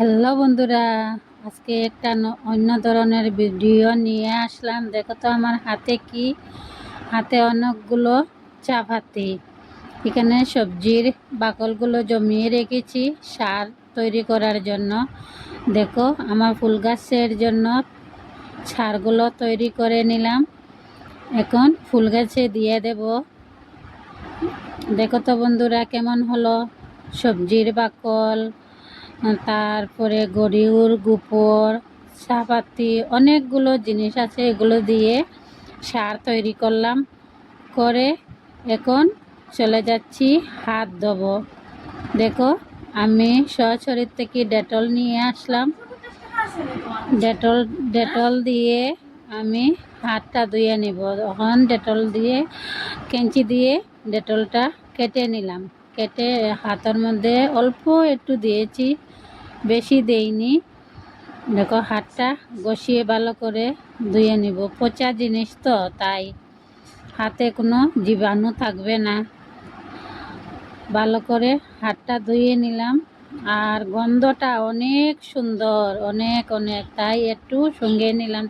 Hello বন্ধুরা, আজকে একটা অন্য ধরনের ভিডিও নিয়ে আসলাম। দেখো তো আমার হাতে কি, হাতে অনেকগুলো চাপাতি। এখানে সবজির বাকলগুলো জমিয়ে রেখেছি সার তৈরি করার জন্য। দেখো আমার ফুল গাছের জন্য সারগুলো তৈরি করে নিলাম, এখন ফুল গাছে দিয়ে দেব। দেখো তো বন্ধুরা কেমন হলো। সবজির বাকল, তারপরে গরুর গোবর, চাপাতি, অনেকগুলো জিনিস আছে, এগুলো দিয়ে সার তৈরি করলাম। করে এখন চলে যাচ্ছি হাত ধোবো। দেখো আমি সরাসরি থেকে ডেটল নিয়ে আসলাম। ডেটল দিয়ে আমি হাতটা ধুয়ে নিব। তখন ডেটল দিয়ে কেঞ্চি দিয়ে ডেটলটা কেটে নিলাম। কেটে হাতের মধ্যে অল্প একটু দিয়েছি, বেশি দেইনি। দেখো হাতটা ঘষিয়ে ভালো করে ধুয়ে নিব। পচা জিনিস তো, তাই হাতে কোনো জীবাণু থাকবে না। ভালো করে হাতটা ধুয়ে নিলাম। আর গন্ধটা অনেক সুন্দর, অনেক অনেক, তাই একটু সঙ্গে নিলাম।